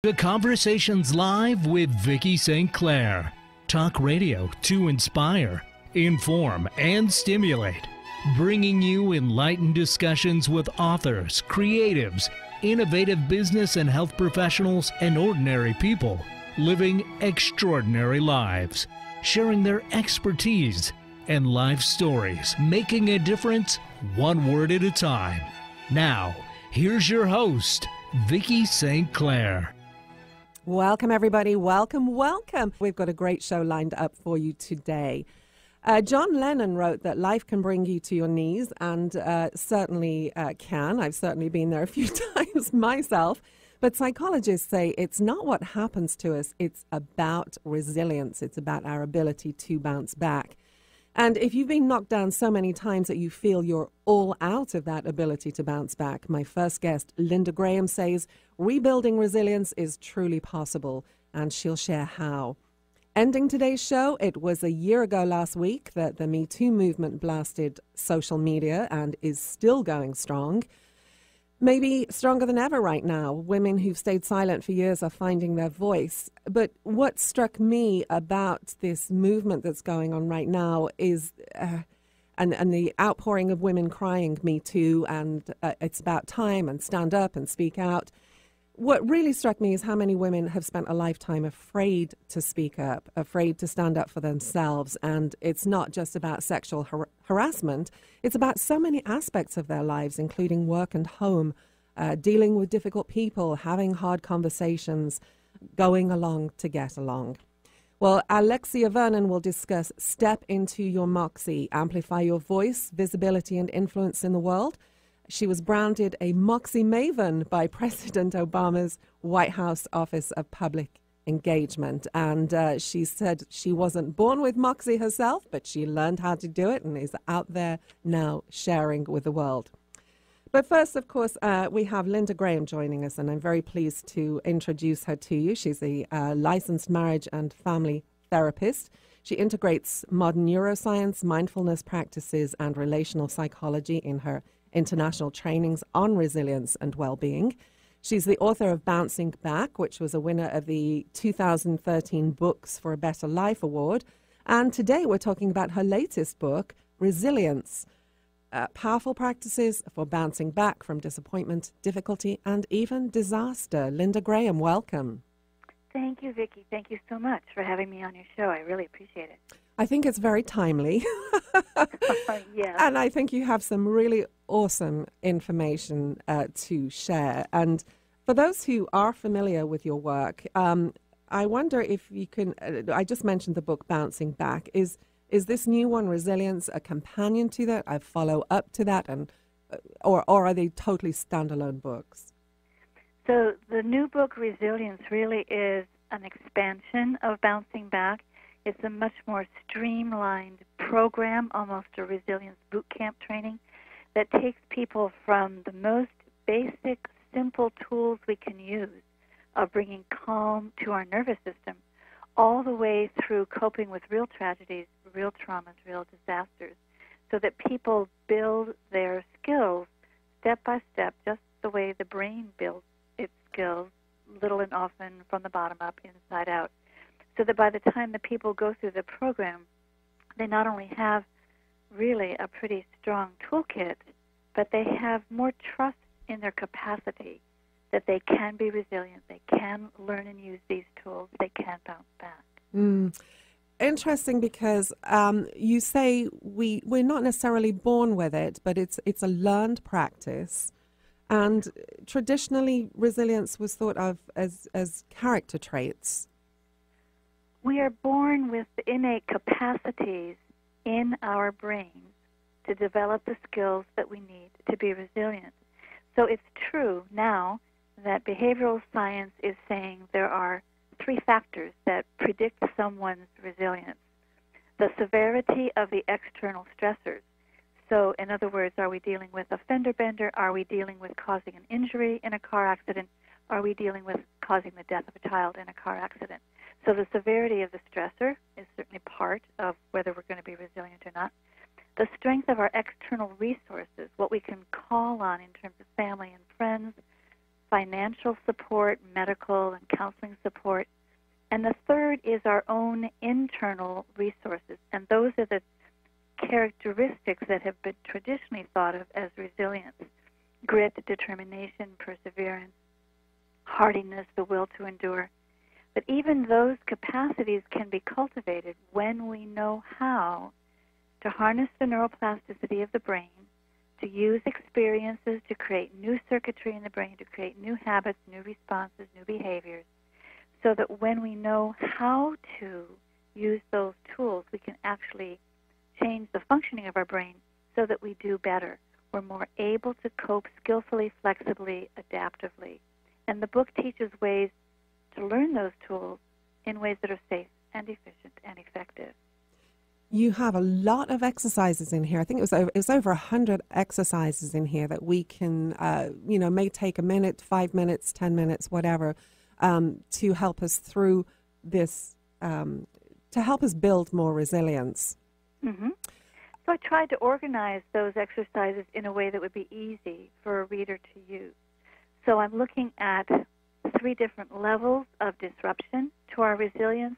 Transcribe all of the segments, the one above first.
The Conversations Live with Vicki St. Clair. Talk radio to inspire, inform, and stimulate. Bringing you enlightened discussions with authors, creatives, innovative business and health professionals, and ordinary people living extraordinary lives, sharing their expertise and life stories, making a difference one word at a time. Now, here's your host, Vicki St. Clair. Welcome, everybody. Welcome, welcome. We've got a great show lined up for you today. John Lennon wrote that life can bring you to your knees, and certainly can. I've certainly been there a few times myself. But psychologists say it's not what happens to us. It's about resilience. It's about our ability to bounce back. And if you've been knocked down so many times that you feel you're all out of that ability to bounce back, my first guest, Linda Graham, says rebuilding resilience is truly possible, and she'll share how. Ending today's show, it was a year ago last week that the Me Too movement blasted social media and is still going strong. Maybe stronger than ever right now. Women who've stayed silent for years are finding their voice. But what struck me about this movement that's going on right now is, and the outpouring of women crying, Me Too, and it's about time, and stand up and speak out. What really struck me is how many women have spent a lifetime afraid to speak up, afraid to stand up for themselves. And it's not just about sexual harassment. It's about so many aspects of their lives, including work and home, dealing with difficult people, having hard conversations, going along to get along. Well, Alexia Vernon will discuss Step into Your Moxie, Amplify Your Voice, Visibility and Influence in the World. She was branded a Moxie Maven by President Obama's White House Office of Public Engagement. And she said she wasn't born with Moxie herself, but she learned how to do it and is out there now sharing with the world. But first, of course, we have Linda Graham joining us, and I'm very pleased to introduce her to you. She's a licensed marriage and family therapist. She integrates modern neuroscience, mindfulness practices, and relational psychology in her international trainings on resilience and well-being. She's the author of Bouncing Back, which was a winner of the 2013 Books for a Better Life Award. And today we're talking about her latest book, Resilience, Powerful Practices for Bouncing Back from Disappointment, Difficulty, and even Disaster. Linda Graham, welcome. Thank you, Vicki. Thank you so much for having me on your show. I really appreciate it. I think it's very timely. Yeah. And I think you have some really awesome information to share. And for those who are familiar with your work, I wonder if you can, I just mentioned the book Bouncing Back. Is this new one, Resilience, a companion to that, a follow-up to that, and or are they totally standalone books? So the new book, Resilience, really is an expansion of Bouncing Back. It's a much more streamlined program, almost a resilience boot camp training, that takes people from the most basic, simple tools we can use of bringing calm to our nervous system, all the way through coping with real tragedies, real traumas, real disasters, so that people build their skills step by step, just the way the brain builds its skills, little and often from the bottom up, inside out. So that by the time the people go through the program, they not only have really a pretty strong toolkit, but they have more trust in their capacity that they can be resilient, they can learn and use these tools, they can bounce back. Interesting, because you say we're not necessarily born with it, but it's a learned practice. And traditionally, resilience was thought of as character traits. We are born with innate capacities in our brains to develop the skills that we need to be resilient. So it's true now that behavioral science is saying there are 3 factors that predict someone's resilience. The severity of the external stressors. So in other words, are we dealing with a fender bender? Are we dealing with causing an injury in a car accident? Are we dealing with causing the death of a child in a car accident? So the severity of the stressor is certainly part of whether we're going to be resilient or not. The strength of our external resources, what we can call on in terms of family and friends, financial support, medical and counseling support. And the third is our own internal resources. And those are the characteristics that have been traditionally thought of as resilience: grit, determination, perseverance, hardiness, the will to endure. But even those capacities can be cultivated when we know how to harness the neuroplasticity of the brain, to use experiences to create new circuitry in the brain, to create new habits, new responses, new behaviors, so that when we know how to use those tools, we can actually change the functioning of our brain so that we do better. We're more able to cope skillfully, flexibly, adaptively. And the book teaches ways to learn those tools in ways that are safe and efficient and effective. You have a lot of exercises in here. I think it was over 100 exercises in here that we can, may take a minute, 5 minutes, 10 minutes, whatever, to help us through this, to help us build more resilience. Mm-hmm. So I tried to organize those exercises in a way that would be easy for a reader to use. So I'm looking at 3 different levels of disruption to our resilience.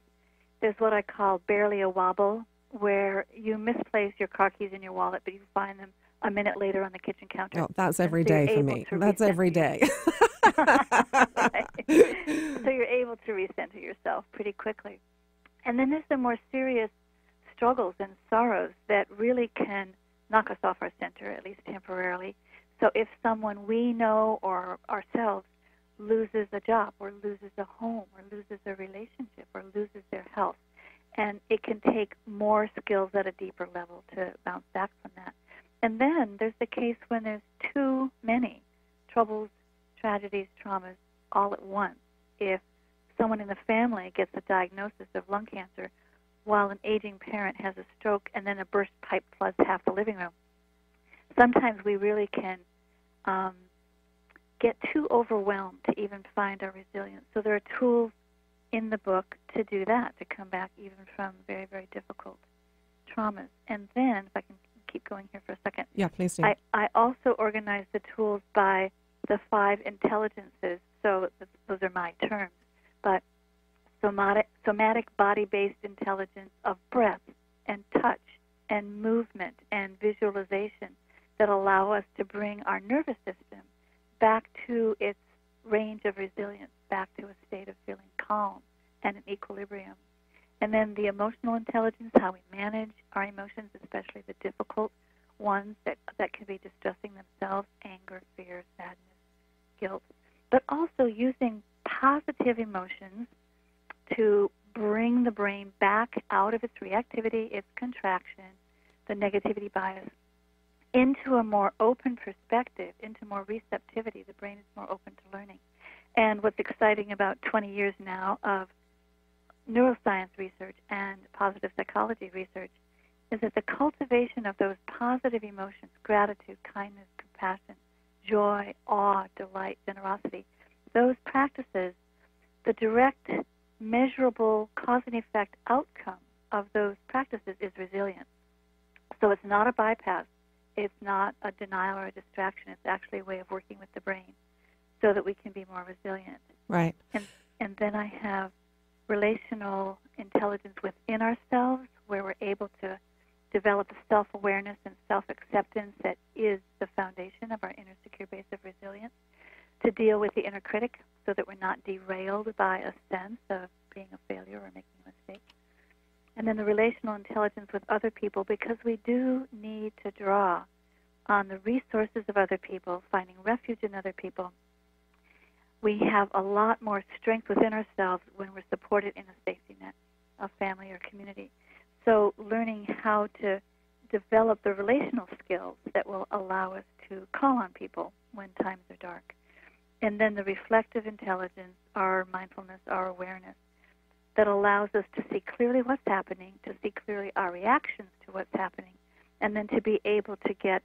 There's what I call barely a wobble, where you misplace your car keys in your wallet, but you find them a minute later on the kitchen counter. Oh, that's every day for me. That's every day. Right. So you're able to recenter yourself pretty quickly. And then there's the more serious struggles and sorrows that really can knock us off our center, at least temporarily. So if someone we know or ourselves loses a job or loses a home or loses a relationship or loses their health, and it can take more skills at a deeper level to bounce back from that. And then there's the case when there's too many troubles, tragedies, traumas all at once. If someone in the family gets a diagnosis of lung cancer while an aging parent has a stroke and then a burst pipe floods half the living room, sometimes we really can get too overwhelmed to even find our resilience. So there are tools in the book to do that, to come back even from very, very difficult traumas. And then, if I can keep going here for a second. Yeah, please do. I also organize the tools by the 5 intelligences. So those are my terms. But somatic body-based intelligence of breath and touch and movement and visualization that allow us to bring our nervous system back to its range of resilience, back to a state of feeling calm and an equilibrium. And then the emotional intelligence, how we manage our emotions, especially the difficult ones that can be distressing themselves, anger, fear, sadness, guilt, but also using positive emotions to bring the brain back out of its reactivity, its contraction, the negativity bias, into a more open perspective, into more receptivity. The brain is more open to learning. And what's exciting about 20 years now of neuroscience research and positive psychology research is that the cultivation of those positive emotions, gratitude, kindness, compassion, joy, awe, delight, generosity, those practices, the direct, measurable cause and effect outcome of those practices is resilience. So it's not a bypass. It's not a denial or a distraction. It's actually a way of working with the brain so that we can be more resilient. Right. And then I have relational intelligence within ourselves, where we're able to develop the self-awareness and self-acceptance that is the foundation of our inner secure base of resilience, to deal with the inner critic so that we're not derailed by a sense of being a failure or making a mistake. And then the relational intelligence with other people, because we do need to draw on the resources of other people, finding refuge in other people. We have a lot more strength within ourselves when we're supported in a safety net of family or community. So learning how to develop the relational skills that will allow us to call on people when times are dark. And then the reflective intelligence, our mindfulness, our awareness, that allows us to see clearly what's happening, to see clearly our reactions to what's happening, and then to be able to get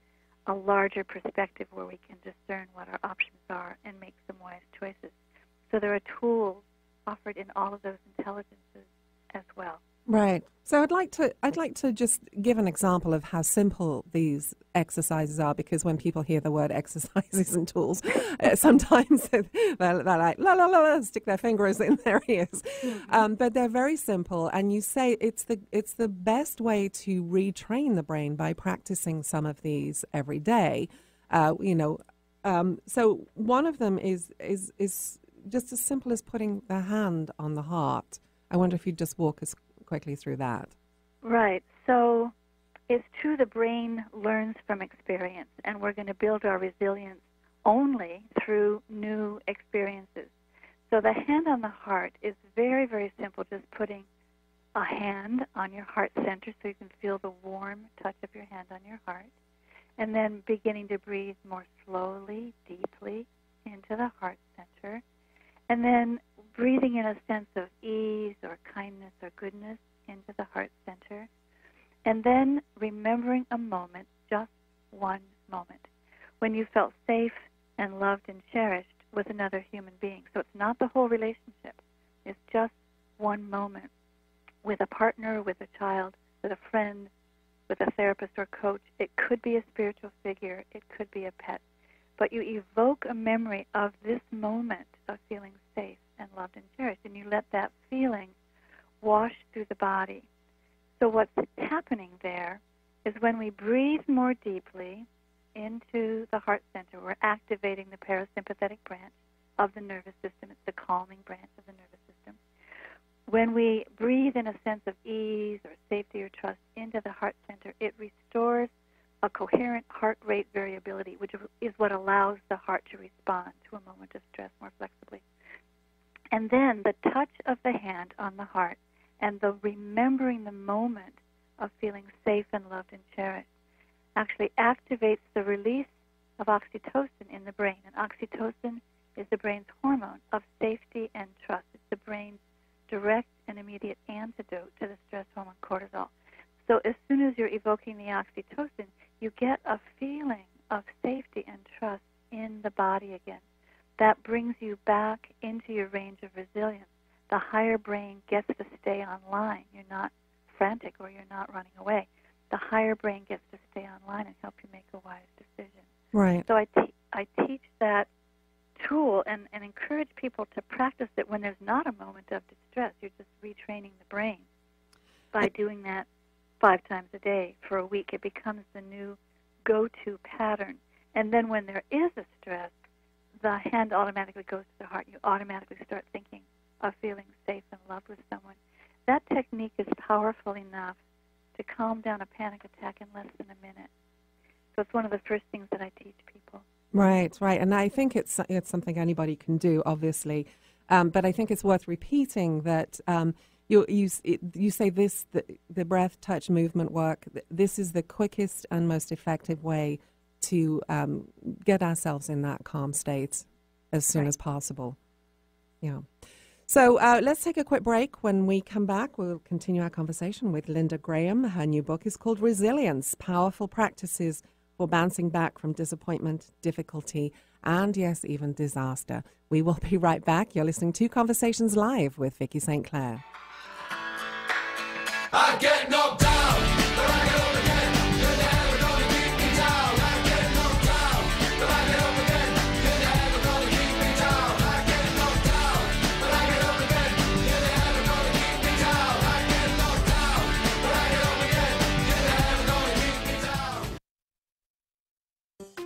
a larger perspective where we can discern what our options are and make some wise choices. So there are tools offered in all of those intelligences as well. Right. So I'd like to just give an example of how simple these exercises are, because when people hear the word exercises and tools, sometimes they're like la la la la, stick their fingers in their ears. But they're very simple, and you say it's the best way to retrain the brain by practicing some of these every day. So one of them is just as simple as putting the hand on the heart. I wonder if you'd just walk us quickly through that. Right. So it's true the brain learns from experience, and we're going to build our resilience only through new experiences. So the hand on the heart is very, very simple, just putting a hand on your heart center so you can feel the warm touch of your hand on your heart, and then beginning to breathe more slowly, deeply into the heart center, and then breathing in a sense of ease or kindness or goodness into the heart center, and then remembering a moment, just one moment, when you felt safe and loved and cherished with another human being. So it's not the whole relationship. It's just one moment with a partner, with a child, with a friend, with a therapist or coach. It could be a spiritual figure. It could be a pet. But you evoke a memory of this moment of feeling safe and loved and cherished, and you let that feeling wash through the body. So what's happening there is when we breathe more deeply into the heart center, we're activating the parasympathetic branch of the nervous system. It's the calming branch of the nervous system. When we breathe in a sense of ease or safety or trust into the heart center, it restores a coherent heart rate variability, which is what allows the heart to respond to a moment of stress more flexibly. And then the touch of the hand on the heart and the remembering the moment of feeling safe and loved and cherished actually activates the release of oxytocin in the brain. And oxytocin is the brain's hormone of safety and trust. It's the brain's direct and immediate antidote to the stress hormone cortisol. So as soon as you're evoking the oxytocin, you get a feeling of safety and trust in the body again. That brings you back into your range of resilience. The higher brain gets to stay online. You're not frantic or you're not running away. The higher brain gets to stay online and help you make a wise decision. Right. So I teach that tool and encourage people to practice it when there's not a moment of distress. You're just retraining the brain by doing that 5 times a day for a week. It becomes the new go-to pattern. And then when there is a stress, the hand automatically goes to the heart. You automatically start thinking of feeling safe and loved with someone. That technique is powerful enough to calm down a panic attack in less than a minute. So it's one of the first things that I teach people. Right. And I think it's something anybody can do, obviously. But I think it's worth repeating that you say this, the breath, touch, movement work, this is the quickest and most effective way to get ourselves in that calm state as soon as possible. Yeah. So let's take a quick break. When we come back, we'll continue our conversation with Linda Graham. Her new book is called Resilience, Powerful Practices for Bouncing Back from Disappointment, Difficulty, and yes, even disaster. We will be right back. You're listening to Conversations Live with Vicki St. Clair. I get knocked down, but I get up again. You're never gonna keep me down. I get knocked down, but I get up again. You're never gonna keep me down. I get knocked down, but I get up again. You're never gonna keep me down. I get knocked down, but I get up again. You're never gonna keep me down.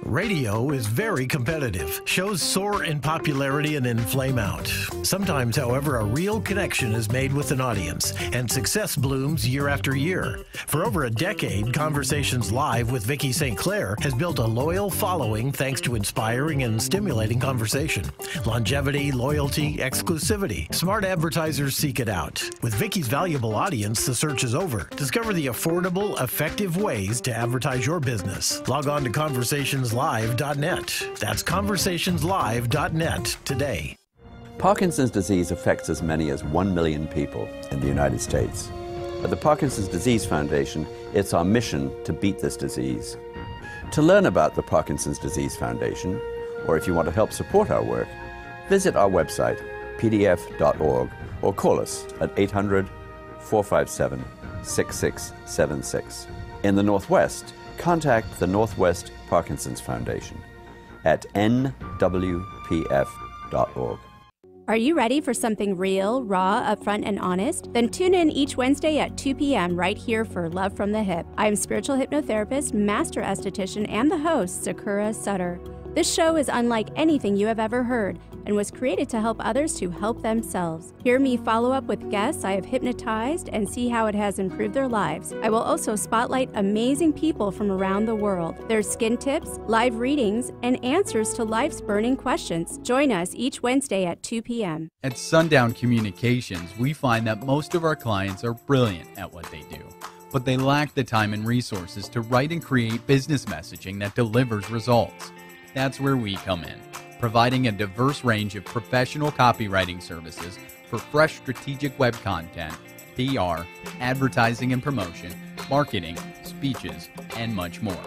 Radio is very competitive. Shows soar in popularity and then flame out. Sometimes, however, a real connection is made with an audience, and success blooms year after year. For over a decade, Conversations Live with Vicki St. Clair has built a loyal following thanks to inspiring and stimulating conversation. Longevity, loyalty, exclusivity. Smart advertisers seek it out. With Vicki's valuable audience, the search is over. Discover the affordable, effective ways to advertise your business. Log on to conversationslive.net. That's conversationslive.net today. Parkinson's disease affects as many as 1 million people in the United States. At the Parkinson's Disease Foundation, it's our mission to beat this disease. To learn about the Parkinson's Disease Foundation, or if you want to help support our work, visit our website, pdf.org, or call us at 457 6676. In the Northwest, contact the Northwest Parkinson's Foundation at nwpf.org. Are you ready for something real, raw, upfront, and honest? Then tune in each Wednesday at 2 p.m. right here for Love from the Hip. I am spiritual hypnotherapist, master esthetician, and the host, Sakura Sutter. This show is unlike anything you have ever heard and was created to help others to help themselves. Hear me follow up with guests I have hypnotized and see how it has improved their lives. I will also spotlight amazing people from around the world, their skin tips, live readings, and answers to life's burning questions. Join us each Wednesday at 2 p.m. At Sundown Communications, we find that most of our clients are brilliant at what they do, but they lack the time and resources to write and create business messaging that delivers results. That's where we come in, providing a diverse range of professional copywriting services for fresh strategic web content, PR, advertising and promotion, marketing, speeches, and much more.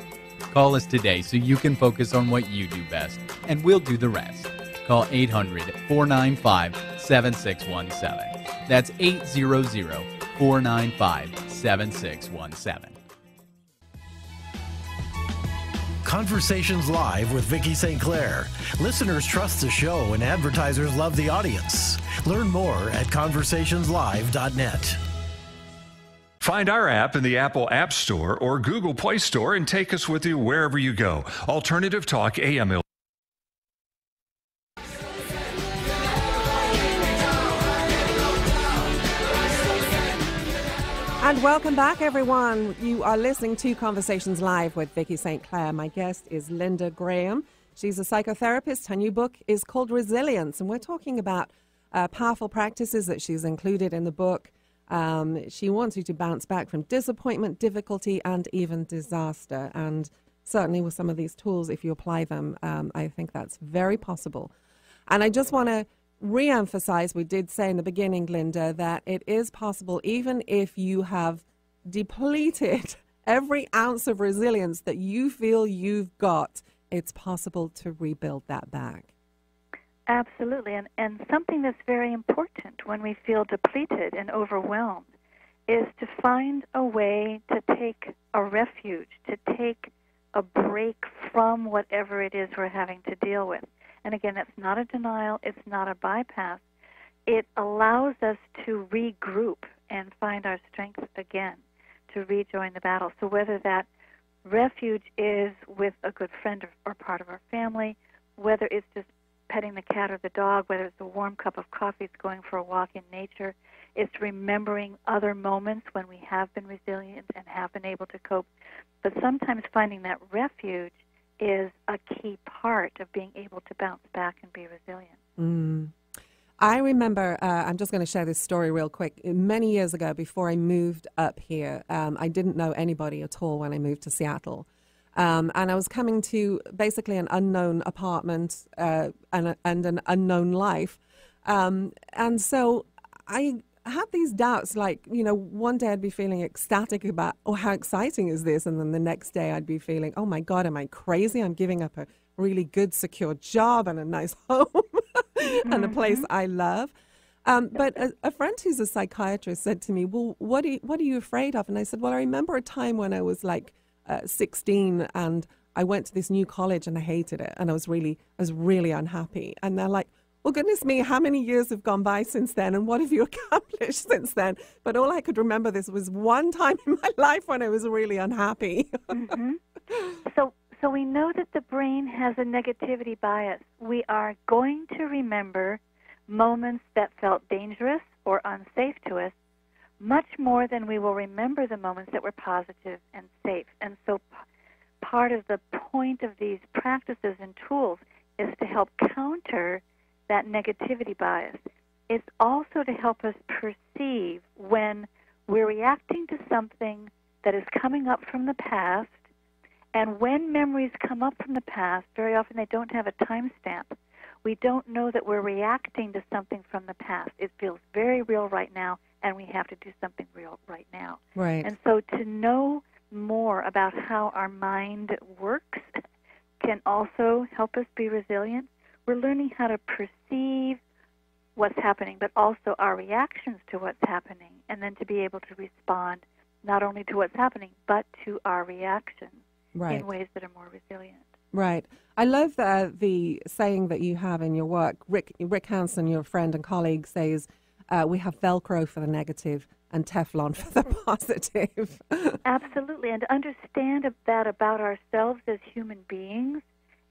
Call us today so you can focus on what you do best, and we'll do the rest. Call 800-495-7617. That's 800-495-7617. Conversations Live with Vicki St. Clair. Listeners trust the show and advertisers love the audience. Learn more at conversationslive.net. Find our app in the Apple App Store or Google Play Store and take us with you wherever you go. Alternative Talk AM. And welcome back, everyone. You are listening to Conversations Live with Vicki St. Clair. My guest is Linda Graham. She's a psychotherapist. Her new book is called Resilience, and we're talking about powerful practices that she's included in the book. She wants you to bounce back from disappointment, difficulty, and even disaster. And certainly with some of these tools, if you apply them, I think that's very possible. And I just want to re-emphasize, we did say in the beginning, Linda, that it is possible, even if you have depleted every ounce of resilience that you feel you've got, it's possible to rebuild that back. Absolutely. And something that's very important when we feel depleted and overwhelmed is to find a way to take a refuge, to take a break from whatever it is we're having to deal with. And again, that's not a denial, it's not a bypass. It allows us to regroup and find our strength again, to rejoin the battle. So whether that refuge is with a good friend or part of our family, whether it's just petting the cat or the dog, whether it's a warm cup of coffee, it's going for a walk in nature, it's remembering other moments when we have been resilient and have been able to cope. But sometimes finding that refuge is a key part of being able to bounce back and be resilient. I remember, I'm just going to share this story real quick. Many years ago, before I moved up here, I didn't know anybody at all when I moved to Seattle. And I was coming to basically an unknown apartment and an unknown life. And so I had these doubts, like, you know, one day I'd be feeling ecstatic about, oh, how exciting is this? And then the next day I'd be feeling, oh my God, am I crazy? I'm giving up a really good, secure job and a nice home and a place I love. But a friend who's a psychiatrist said to me, well, what are you afraid of? And I said, well, I remember a time when I was like 16 and I went to this new college and I hated it. And I was really unhappy. And they're like, well, goodness me, how many years have gone by since then, and what have you accomplished since then? But all I could remember this was one time in my life when I was really unhappy. So we know that the brain has a negativity bias. We are going to remember moments that felt dangerous or unsafe to us much more than we will remember the moments that were positive and safe. And so part of the point of these practices and tools is to help counter that negativity bias. It's also to help us perceive when we're reacting to something that is coming up from the past, and when memories come up from the past, very often they don't have a timestamp. We don't know that we're reacting to something from the past. It feels very real right now, and we have to do something real right now. Right. And so to know more about how our mind works can also help us be resilient. We're learning how to perceive what's happening, but also our reactions to what's happening. and then to be able to respond not only to what's happening, but to our reactions in ways that are more resilient. Right. I love the saying that you have in your work. Rick Hansen, your friend and colleague, says, we have Velcro for the negative and Teflon for the positive. Absolutely. And to understand that about ourselves as human beings,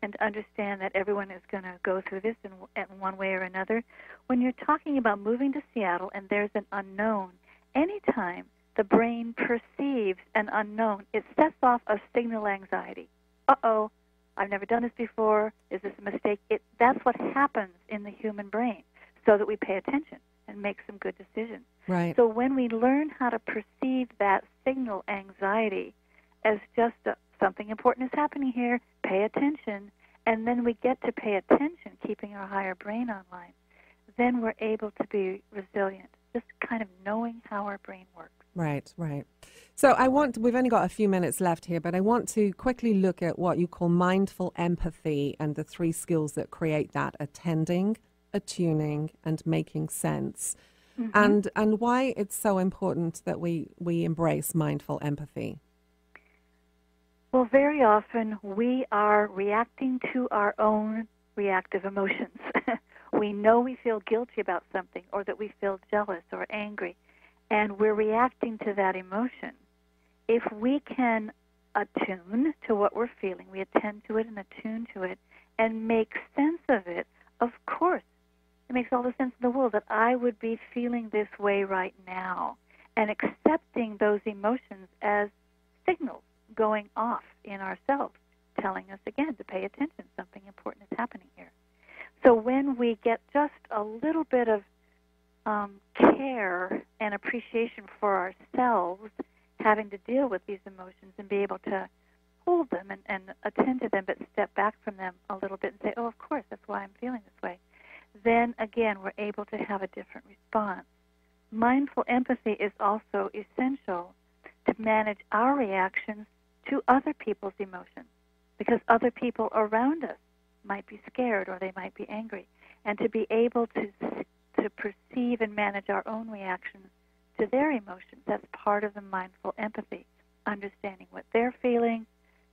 and to understand that everyone is going to go through this in one way or another. When you're talking about moving to Seattle and there's an unknown, anytime the brain perceives an unknown, it sets off a signal anxiety. Uh-oh, I've never done this before. Is this a mistake? That's what happens in the human brain, so that we pay attention and make some good decisions. Right. So when we learn how to perceive that signal anxiety as just something important is happening here, pay attention, and then we get to pay attention, keeping our higher brain online, then we're able to be resilient, just kind of knowing how our brain works. Right, right. So we've only got a few minutes left here, but I want to quickly look at what you call mindful empathy and the 3 skills that create that: attending, attuning, and making sense. And why it's so important that we embrace mindful empathy. Well, very often we are reacting to our own reactive emotions. We know we feel guilty about something, or that we feel jealous or angry, and we're reacting to that emotion. If we can attune to what we're feeling, we attend to it and attune to it and make sense of it, of course, it makes all the sense in the world that I would be feeling this way right now, and accepting those emotions as signals going off in ourselves, telling us again to pay attention, something important is happening here. So when we get just a little bit of care and appreciation for ourselves, having to deal with these emotions and be able to hold them and attend to them, but step back from them a little bit and say, oh, of course, that's why I'm feeling this way, then again we're able to have a different response. Mindful empathy is also essential to manage our reactions to other people's emotions, because other people around us might be scared or they might be angry, and to be able to perceive and manage our own reactions to their emotions. That's part of the mindful empathy. Understanding what they're feeling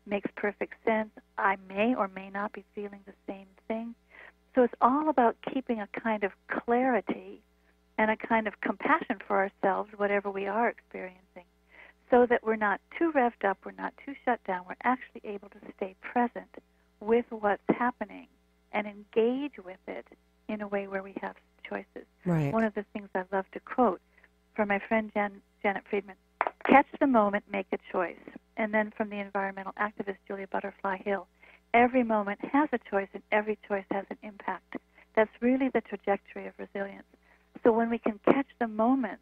makes perfect sense. I may or may not be feeling the same thing. So it's all about keeping a kind of clarity and a kind of compassion for ourselves, whatever we are experiencing, so that we're not too revved up, we're not too shut down, we're actually able to stay present with what's happening and engage with it in a way where we have choices. Right. One of the things I love to quote from my friend Janet Friedman, catch the moment, make a choice. And then from the environmental activist Julia Butterfly Hill, every moment has a choice and every choice has an impact. That's really the trajectory of resilience. So when we can catch the moments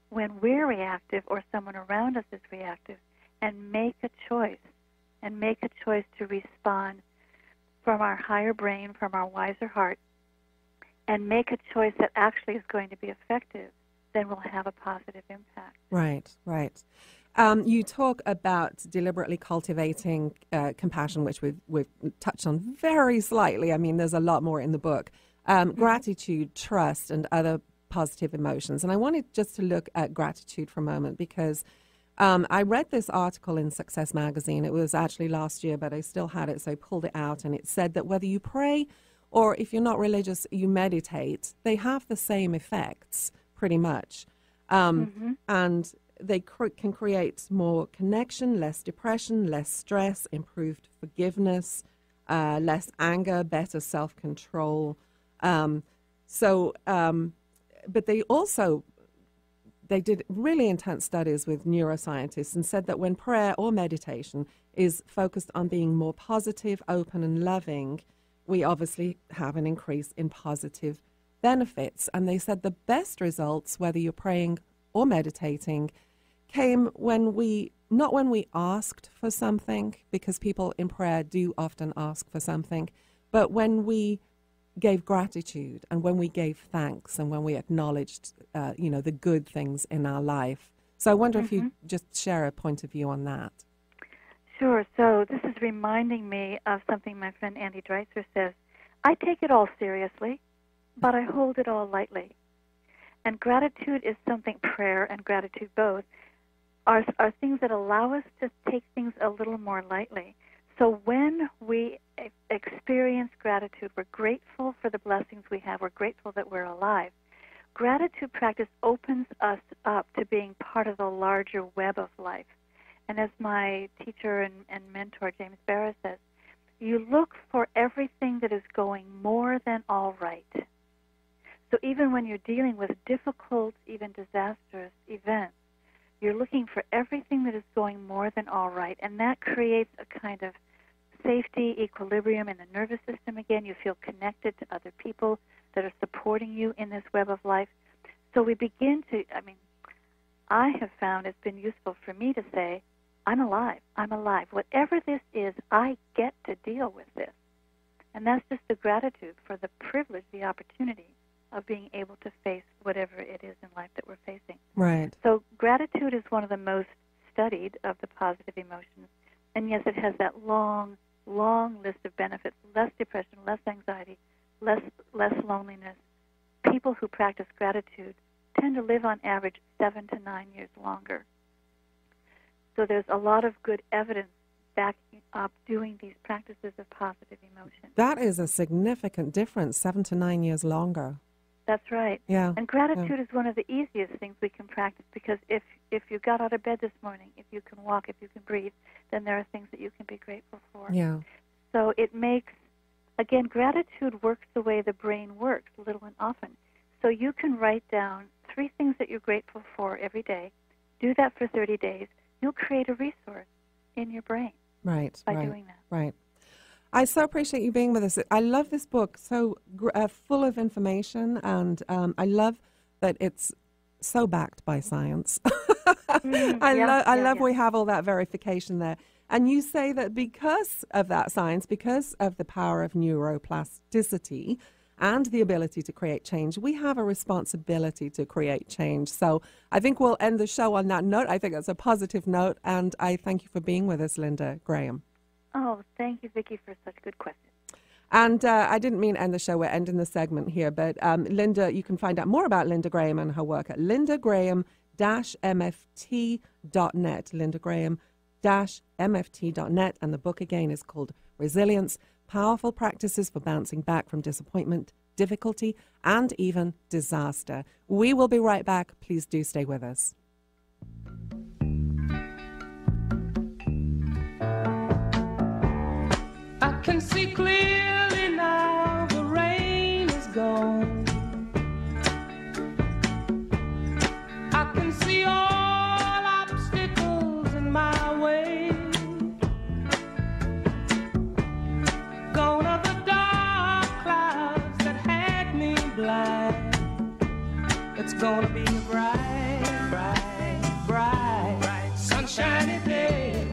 when we're reactive or someone around us is reactive and make a choice to respond from our higher brain, from our wiser heart, and make a choice that actually is going to be effective, then we'll have a positive impact. Right, right. You talk about deliberately cultivating compassion, which we've touched on very slightly. I mean, there's a lot more in the book. Gratitude, trust, and other positive emotions. And I wanted just to look at gratitude for a moment, because I read this article in Success Magazine. It was actually last year, but I still had it, so I pulled it out. And it said that whether you pray or if you're not religious, you meditate, they have the same effects pretty much. And they can create more connection, less depression, less stress, improved forgiveness, less anger, better self-control. But they did really intense studies with neuroscientists and said that when prayer or meditation is focused on being more positive, open, and loving, we obviously have an increase in positive benefits. And they said the best results, whether you're praying or meditating, came not when we asked for something, because people in prayer do often ask for something, but when we gave gratitude and when we gave thanks and when we acknowledged, the good things in our life. So I wonder if you just share a point of view on that. Sure. So this is reminding me of something my friend Andy Dreitzer says. I take it all seriously, but I hold it all lightly. And gratitude is something, prayer and gratitude both, are things that allow us to take things a little more lightly. So when we experience gratitude, we're grateful for the blessings we have, we're grateful that we're alive. Gratitude practice opens us up to being part of the larger web of life. And as my teacher and mentor, James Barra, says, you look for everything that is going more than all right. So even when you're dealing with difficult, even disastrous events, you're looking for everything that is going more than all right, and that creates a kind of safety, equilibrium in the nervous system again. You feel connected to other people that are supporting you in this web of life. So we begin to, I have found it's been useful for me to say, I'm alive. I'm alive. Whatever this is, I get to deal with this. And that's just the gratitude for the privilege, the opportunity of being able to face whatever it is in life that we're facing. Right. So gratitude is one of the most studied of the positive emotions. And yes, it has that long, long list of benefits: less depression, less anxiety, less loneliness. People who practice gratitude tend to live on average 7 to 9 years longer. So there's a lot of good evidence backing up doing these practices of positive emotion. That is a significant difference, 7 to 9 years longer. That's right. Yeah. And gratitude is one of the easiest things we can practice, because if you got out of bed this morning, if you can walk, if you can breathe, then there are things that you can be grateful for. Yeah. So it makes, again, gratitude works the way the brain works, little and often. So you can write down 3 things that you're grateful for every day. Do that for 30 days. You'll create a resource in your brain by doing that. Right. I so appreciate you being with us. I love this book, so full of information, and I love that it's so backed by science. I love we have all that verification there. And you say that because of that science, because of the power of neuroplasticity and the ability to create change, we have a responsibility to create change. So I think we'll end the show on that note. I think that's a positive note, and I thank you for being with us, Linda Graham. Oh, thank you, Vicki, for such good questions. And I didn't mean end the show. We're ending the segment here. But Linda, you can find out more about Linda Graham and her work at lindagraham-mft.net. lindagraham-mft.net. And the book, again, is called Resilience: Powerful Practices for Bouncing Back from Disappointment, Difficulty, and even Disaster. We will be right back. Please do stay with us. I can see clearly now, the rain is gone. I can see all obstacles in my way. Gone are the dark clouds that had me blind. It's gonna be a bright, bright, bright, bright, sunshiny day.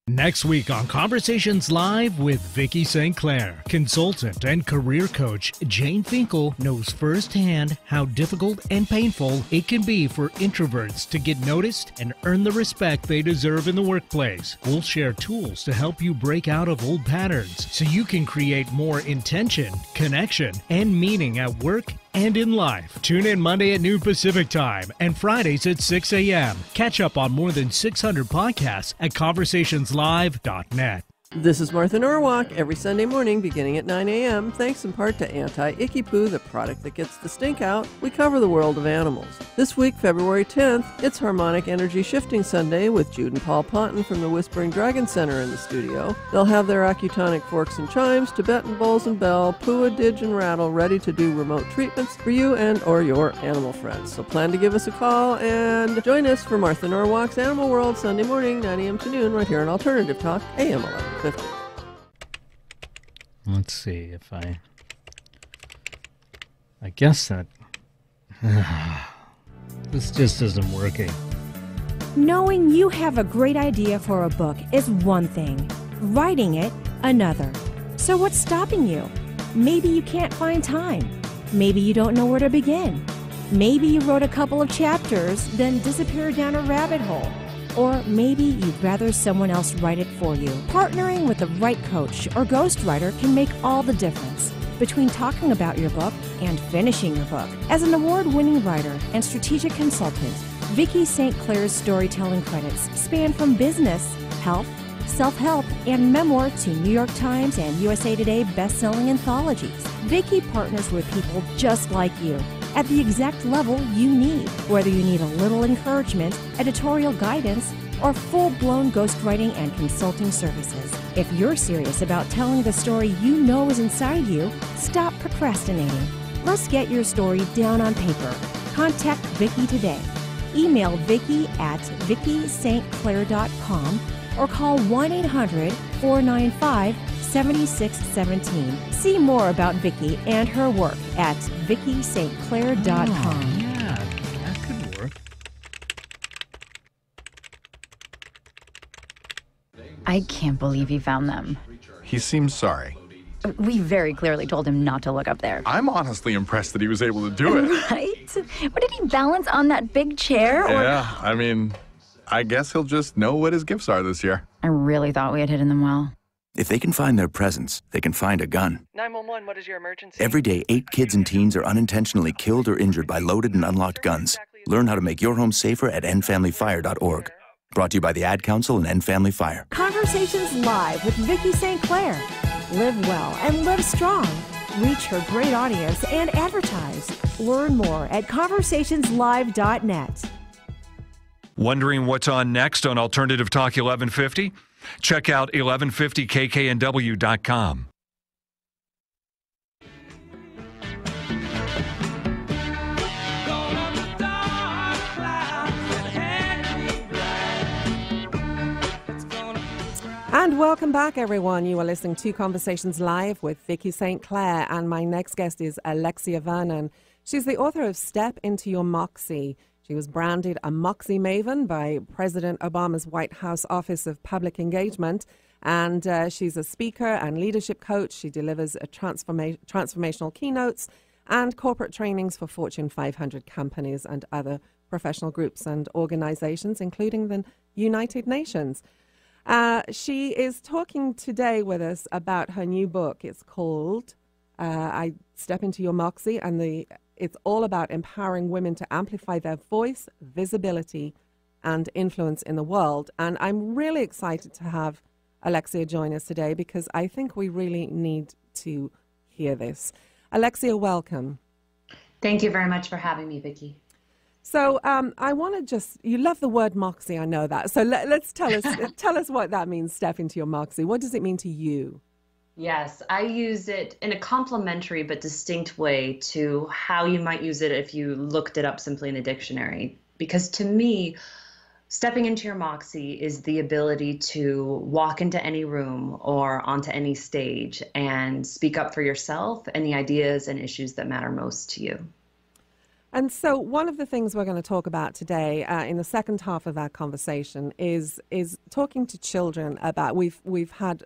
Next week on Conversations Live with Vicki St. Clair, consultant and career coach Jane Finkel knows firsthand how difficult and painful it can be for introverts to get noticed and earn the respect they deserve in the workplace. We'll share tools to help you break out of old patterns so you can create more intention, connection, and meaning at work and in life. Tune in Monday at noon Pacific Time and Fridays at 6 a.m. Catch up on more than 600 podcasts at conversationslive.net. This is Martha Norwalk every Sunday morning beginning at 9 a.m. Thanks in part to Anti-Icky Poo, the product that gets the stink out. We cover the world of animals. This week, February 10th, it's Harmonic Energy Shifting Sunday with Jude and Paul Ponton from the Whispering Dragon Center in the studio. They'll have their acutonic forks and chimes, Tibetan bowls and bell, pua, didge, and rattle ready to do remote treatments for you and or your animal friends. So plan to give us a call and join us for Martha Norwalk's Animal World Sunday morning, 9 a.m. to noon, right here on Alternative Talk, AM 1150. Let's see if I guess that this just isn't working. Knowing you have a great idea for a book is one thing, writing it another. So what's stopping you? Maybe you can't find time. Maybe you don't know where to begin. Maybe you wrote a couple of chapters, then disappeared down a rabbit hole. Or maybe you'd rather someone else write it for you. Partnering with the right coach or ghostwriter can make all the difference. between talking about your book and finishing your book. As an award-winning writer and strategic consultant, Vicki St. Clair's storytelling credits span from business, health, self-help, and memoir to New York Times and USA Today best-selling anthologies. Vicki partners with people just like you at the exact level you need, whether you need a little encouragement, editorial guidance, or full-blown ghostwriting and consulting services. If you're serious about telling the story you know is inside you, stop procrastinating. Let's get your story down on paper. Contact Vicki today. Email Vicki at VickiSt.Clair.com or call 1-800-495-7617. See more about Vicki and her work at VickiSt.Clair.com. Oh, yeah, that could work. I can't believe he found them. He seems sorry. We very clearly told him not to look up there. I'm honestly impressed that he was able to do it. Right? What, did he balance on that big chair? Yeah, I mean, I guess he'll just know what his gifts are this year. I really thought we had hidden them well. If they can find their presents, they can find a gun. 911, what is your emergency? Every day, 8 kids and teens are unintentionally killed or injured by loaded and unlocked guns. Learn how to make your home safer at endfamilyfire.org. Brought to you by the Ad Council and End Family Fire. Conversations Live with Vicki St. Clair. Live well and live strong. Reach her great audience and advertise. Learn more at conversationslive.net. Wondering what's on next on Alternative Talk 1150? Check out 1150kknw.com. And welcome back, everyone. You are listening to Conversations Live with Vicki St. Clair, and my next guest is Alexia Vernon. She's the author of Step Into Your Moxie. She was branded a Moxie Maven by President Obama's White House Office of Public Engagement, and she's a speaker and leadership coach. She delivers a transformational keynotes and corporate trainings for Fortune 500 companies and other professional groups and organizations, including the United Nations. She is talking today with us about her new book. It's called I Step Into Your Moxie, and it's all about empowering women to amplify their voice, visibility, and influence in the world. And I'm really excited to have Alexia join us today because I think we really need to hear this. Alexia, welcome. Thank you very much for having me, Vicki. So I want to you love the word moxie, I know that. So let's tell us what that means, step into your moxie. What does it mean to you? Yes, I use it in a complementary but distinct way to how you might use it if you looked it up simply in a dictionary. Because to me, stepping into your moxie is the ability to walk into any room or onto any stage and speak up for yourself and the ideas and issues that matter most to you. And so one of the things we're going to talk about today in the second half of our conversation is talking to children about, we've had,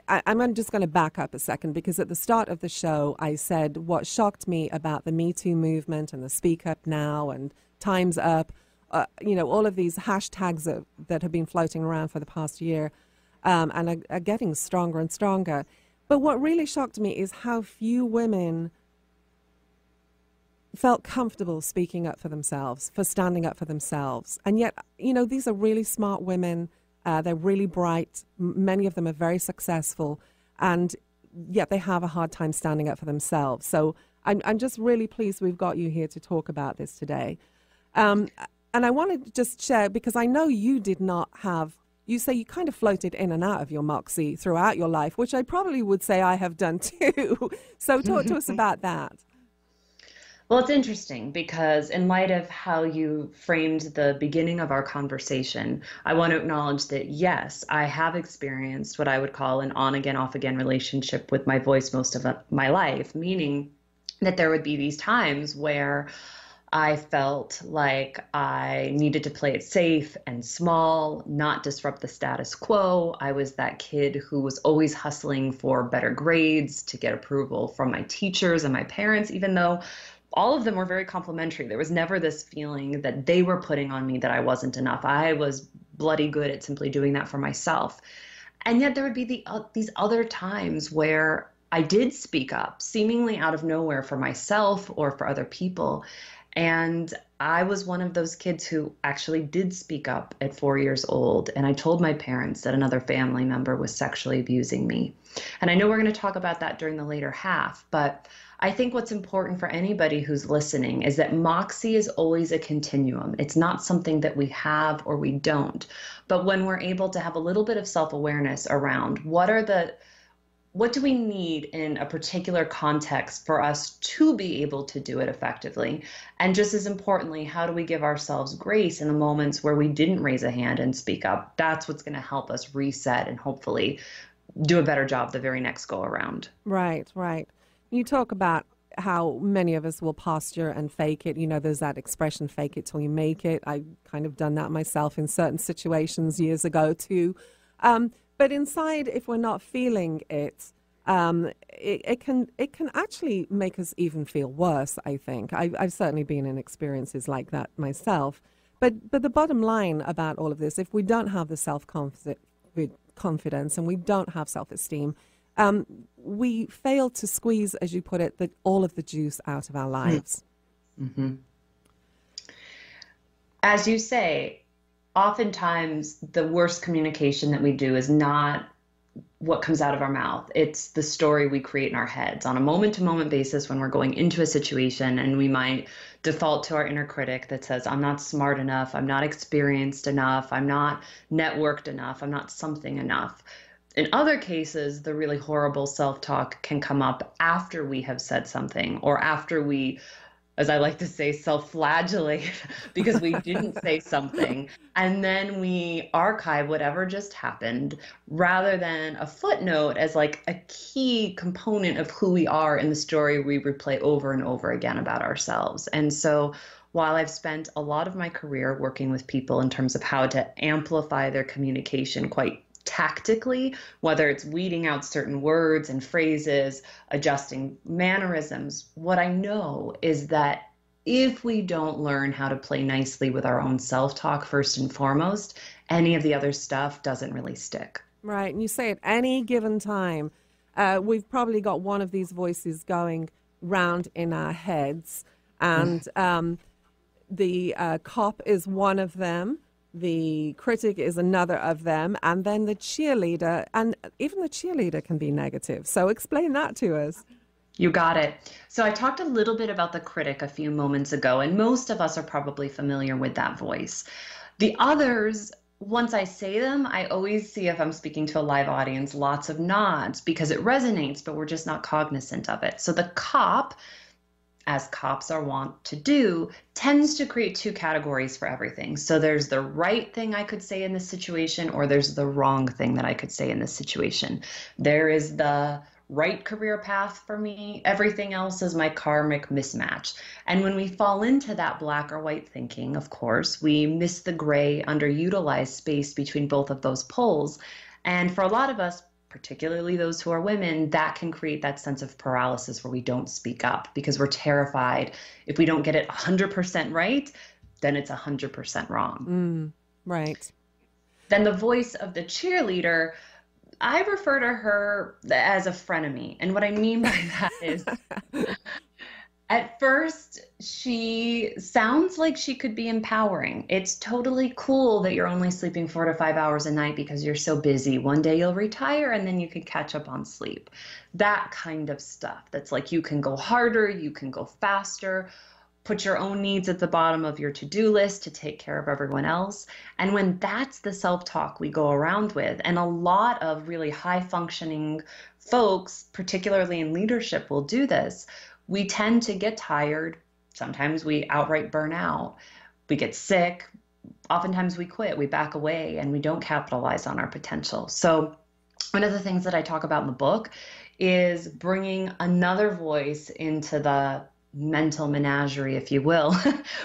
I'm just going to back up a second because at the start of the show I said what shocked me about the Me Too movement and the Speak Up Now and Time's Up, all of these hashtags that have been floating around for the past year and are getting stronger and stronger. But what really shocked me is how few women felt comfortable speaking up for themselves, for standing up for themselves. And yet, these are really smart women. They're really bright. Many of them are very successful. And yet they have a hard time standing up for themselves. So I'm just really pleased we've got you here to talk about this today. And I want to just share, because I know you did not have, you say you kind of floated in and out of your moxie throughout your life, which I probably would say I have done too. So talk to us about that. Well, it's interesting because in light of how you framed the beginning of our conversation, I want to acknowledge that, yes, I have experienced what I would call an on-again, off-again relationship with my voice most of my life, meaning that there would be these times where I felt like I needed to play it safe and small, not disrupt the status quo. I was that kid who was always hustling for better grades to get approval from my teachers and my parents, even though all of them were very complimentary. There was never this feeling that they were putting on me that I wasn't enough. I was bloody good at simply doing that for myself. And yet there would be these other times where I did speak up, seemingly out of nowhere for myself or for other people. And I was one of those kids who actually did speak up at 4 years old. And I told my parents that another family member was sexually abusing me. And I know we're going to talk about that during the later half, but I think what's important for anybody who's listening is that moxie is always a continuum. It's not something that we have or we don't. But when we're able to have a little bit of self-awareness around what do we need in a particular context for us to be able to do it effectively? And just as importantly, how do we give ourselves grace in the moments where we didn't raise a hand and speak up? That's what's going to help us reset and hopefully do a better job the very next go around. Right, right. You talk about how many of us will posture and fake it. You know, there's that expression, fake it till you make it. I kind of done that myself in certain situations years ago too. But inside, if we're not feeling it, it can actually make us even feel worse, I think. I've certainly been in experiences like that myself. But the bottom line about all of this, if we don't have the self-confidence and we don't have self-esteem, we fail to squeeze, as you put it, all of the juice out of our lives. Mm-hmm. As you say, oftentimes the worst communication that we do is not what comes out of our mouth. It's the story we create in our heads on a moment-to-moment basis when we're going into a situation, and we might default to our inner critic that says, I'm not smart enough, I'm not experienced enough, I'm not networked enough, I'm not something enough. In other cases, the really horrible self-talk can come up after we have said something, or after we, as I like to say, self-flagellate because we didn't say something. And then we archive whatever just happened rather than a footnote as like a key component of who we are in the story we replay over and over again about ourselves. And so while I've spent a lot of my career working with people in terms of how to amplify their communication quite tactically, whether it's weeding out certain words and phrases, adjusting mannerisms, what I know is that if we don't learn how to play nicely with our own self-talk first and foremost, any of the other stuff doesn't really stick. Right. And you say at any given time, we've probably got one of these voices going round in our heads. And the cop is one of them. The critic is another of them, and then the cheerleader, and even the cheerleader can be negative. So explain that to us. You got it. So I talked a little bit about the critic a few moments ago, and most of us are probably familiar with that voice. The others, once I say them, I always see, if I'm speaking to a live audience, lots of nods because it resonates, but we're just not cognizant of it. So the cop, as cops are wont to do, tends to create two categories for everything. So there's the right thing I could say in this situation, or there's the wrong thing that I could say in this situation. There is the right career path for me. Everything else is my karmic mismatch. And when we fall into that black or white thinking, of course, we miss the gray, underutilized space between both of those poles. And for a lot of us, particularly those who are women, that can create that sense of paralysis where we don't speak up because we're terrified. If we don't get it 100% right, then it's 100% wrong. Right. Then the voice of the cheerleader, I refer to her as a frenemy. And what I mean by that is at first, she sounds like she could be empowering. It's totally cool that you're only sleeping 4 to 5 hours a night because you're so busy. One day you'll retire and then you can catch up on sleep. That kind of stuff. That's like you can go harder, you can go faster, put your own needs at the bottom of your to-do list to take care of everyone else. And when that's the self-talk we go around with, and a lot of really high-functioning folks, particularly in leadership, will do this, we tend to get tired. Sometimes we outright burn out. We get sick. Oftentimes we quit, we back away, and we don't capitalize on our potential. So one of the things that I talk about in the book is bringing another voice into the mental menagerie, if you will,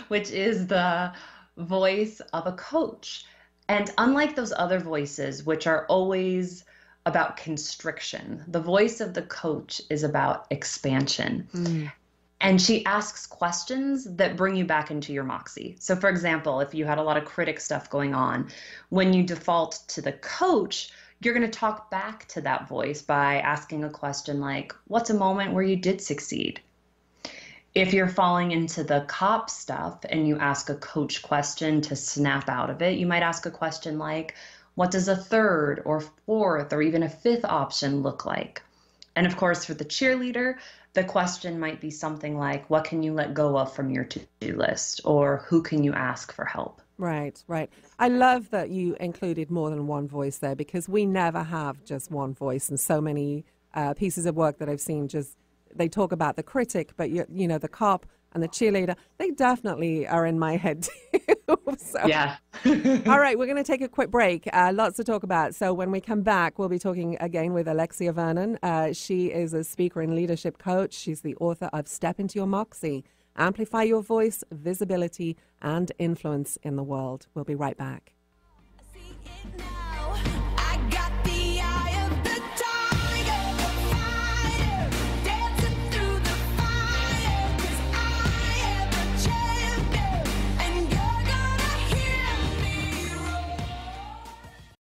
which is the voice of a coach. And unlike those other voices, which are always about constriction, the voice of the coach is about expansion. And she asks questions that bring you back into your moxie. So for example, if you had a lot of critic stuff going on, when you default to the coach, You're going to talk back to that voice by asking a question like, what's a moment where you did succeed? If you're falling into the cop stuff and you ask a coach question to snap out of it, you might ask a question like, what does a third or fourth or even a fifth option look like? And of course, for the cheerleader, the question might be something like, what can you let go of from your to-do list? Or who can you ask for help? Right, right. I love that you included more than one voice there, because we never have just one voice. And so many pieces of work that I've seen, just they talk about the critic, but you know, the cop and the cheerleader, they definitely are in my head too. So, yeah. All right, we're going to take a quick break. Lots to talk about. So when we come back, we'll be talking again with Alexia Vernon. She is a speaker and leadership coach. She's the author of Step Into Your Moxie, Amplify Your Voice, Visibility, and Influence in the World. We'll be right back.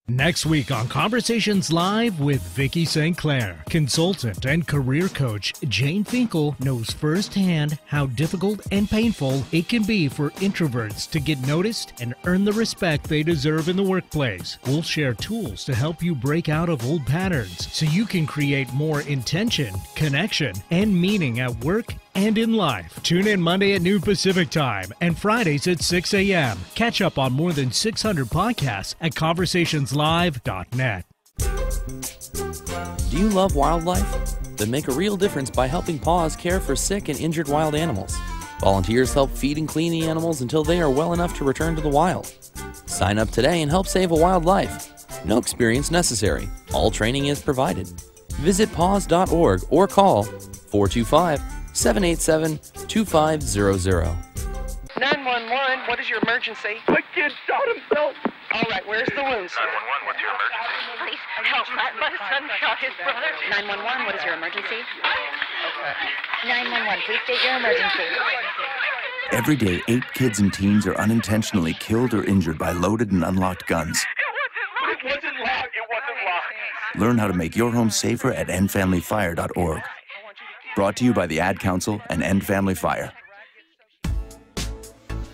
Next week on Conversations Live with Vicki St. Clair, consultant and career coach Jane Finkel knows firsthand how difficult and painful it can be for introverts to get noticed and earn the respect they deserve in the workplace. We'll share tools to help you break out of old patterns so you can create more intention, connection, and meaning at work and in life. Tune in Monday at noon Pacific Time and Fridays at 6 a.m. Catch up on more than 600 podcasts at conversationslive.net. Do you love wildlife? Then make a real difference by helping Paws care for sick and injured wild animals. Volunteers help feed and clean the animals until they are well enough to return to the wild. Sign up today and help save a wildlife. No experience necessary. All training is provided. Visit paws.org or call 425-787-2500. 911, what is your emergency? My kid shot himself. All right, where's the wound, sir? 911, what's your emergency? Please help. My son shot his brother. 911, what is your emergency? 911, please state your emergency. Every day, 8 kids and teens are unintentionally killed or injured by loaded and unlocked guns. It wasn't locked. It wasn't locked. Learn how to make your home safer at endfamilyfire.org. Brought to you by the Ad Council and End Family Fire.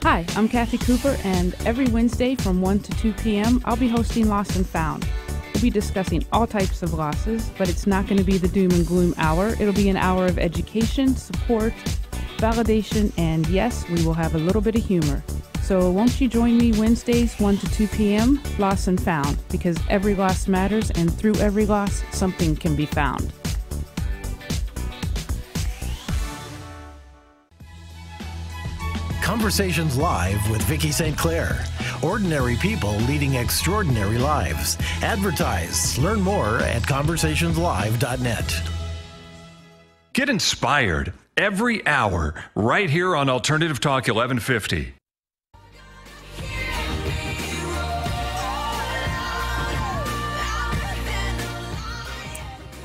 Hi, I'm Kathy Cooper, and every Wednesday from 1 to 2 p.m., I'll be hosting Lost and Found. We'll be discussing all types of losses, but it's not going to be the doom and gloom hour. It'll be an hour of education, support, validation, and yes, we will have a little bit of humor. So won't you join me Wednesdays, 1 to 2 p.m., Lost and Found, because every loss matters, and through every loss, something can be found. Conversations Live with Vicki St. Clair. Ordinary people leading extraordinary lives. Advertise. Learn more at conversationslive.net. Get inspired every hour right here on Alternative Talk 1150.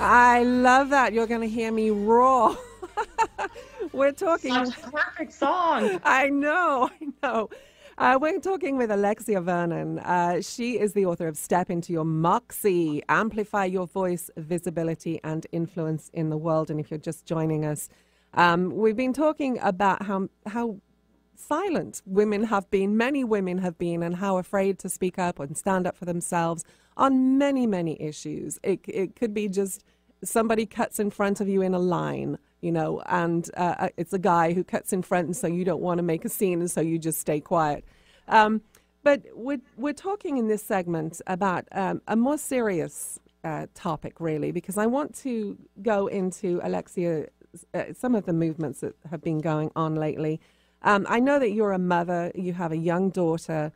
I love that. You're going to hear me roar. We're talking. Such a perfect song. I know. We're talking with Alexia Vernon. She is the author of Step Into Your Moxie, Amplify Your Voice, Visibility, and Influence in the World. And if you're just joining us, we've been talking about how silent women have been, many women have been, and how afraid to speak up and stand up for themselves on many, many issues. It could be just somebody cuts in front of you in a line, and it's a guy who cuts in front, and so you don't want to make a scene, and so you just stay quiet. But we're talking in this segment about a more serious topic, really, because I want to go into, Alexia, some of the movements that have been going on lately. I know that you're a mother, you have a young daughter.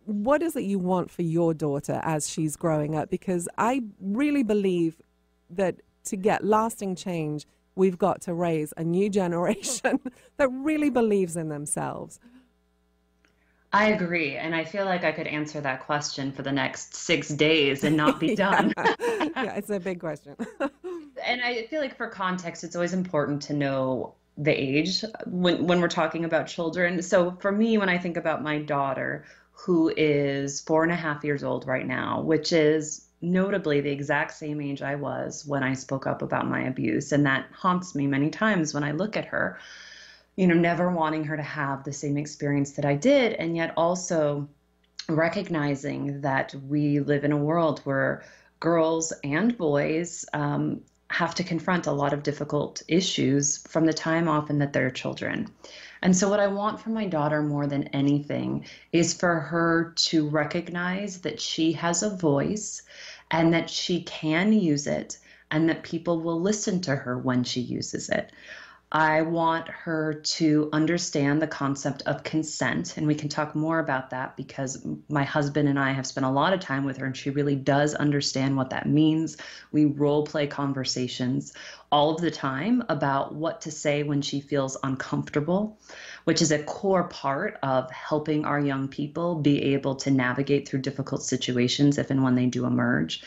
What is it you want for your daughter as she's growing up? Because I really believe that to get lasting change, we've got to raise a new generation that really believes in themselves. I agree. And I feel like I could answer that question for the next 6 days and not be done. Yeah, it's a big question. And I feel like for context, it's always important to know the age when we're talking about children. So for me, when I think about my daughter, who is 4.5 years old right now, which is notably the exact same age I was when I spoke up about my abuse. And that haunts me many times when I look at her, never wanting her to have the same experience that I did, and yet also recognizing that we live in a world where girls and boys have to confront a lot of difficult issues from the time often that they're children. And so what I want from my daughter more than anything is for her to recognize that she has a voice and that she can use it and that people will listen to her when she uses it. I want her to understand the concept of consent, and we can talk more about that because my husband and I have spent a lot of time with her, and she really does understand what that means. We role play conversations all of the time about what to say when she feels uncomfortable, which is a core part of helping our young people be able to navigate through difficult situations if and when they do emerge.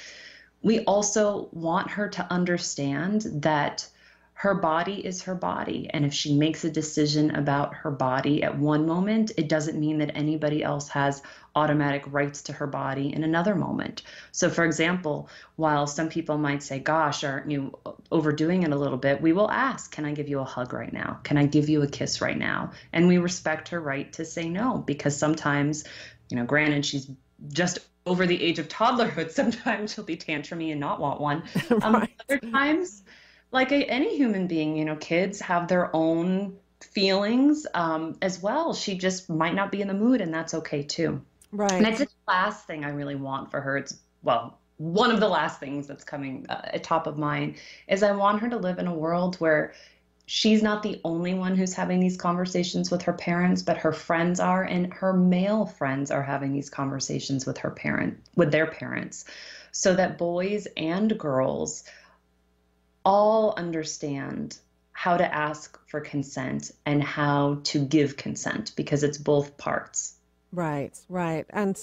We also want her to understand that her body is her body. And if she makes a decision about her body at one moment, it doesn't mean that anybody else has automatic rights to her body in another moment. So for example, while some people might say, gosh, aren't you overdoing it a little bit? We will ask, can I give you a hug right now? Can I give you a kiss right now? And we respect her right to say no, because sometimes, granted, she's just over the age of toddlerhood. Sometimes she'll be tantrumy and not want one. Right. Other times, like any human being, kids have their own feelings as well. She just might not be in the mood, and that's okay too. Right. And it's the last thing I really want for her. It's, one of the last things that's coming at top of mind is I want her to live in a world where she's not the only one who's having these conversations with her parents, but her friends are, and her male friends are having these conversations with their parents, so that boys and girls all understand how to ask for consent and how to give consent, because it's both parts. Right. And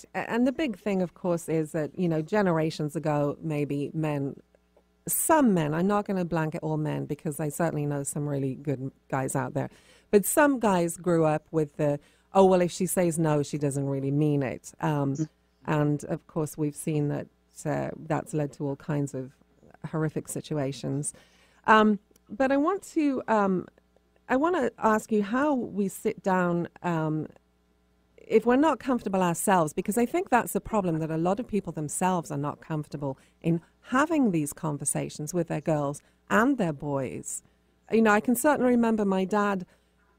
the big thing, of course, is that, generations ago, maybe some men, I'm not going to blanket all men because I certainly know some really good guys out there, but some guys grew up with if she says no, she doesn't really mean it. And of course, we've seen that that's led to all kinds of horrific situations. But I want to ask you how we sit down if we're not comfortable ourselves, because I think that's the problem, that a lot of people themselves are not comfortable in having these conversations with their girls and their boys. I can certainly remember my dad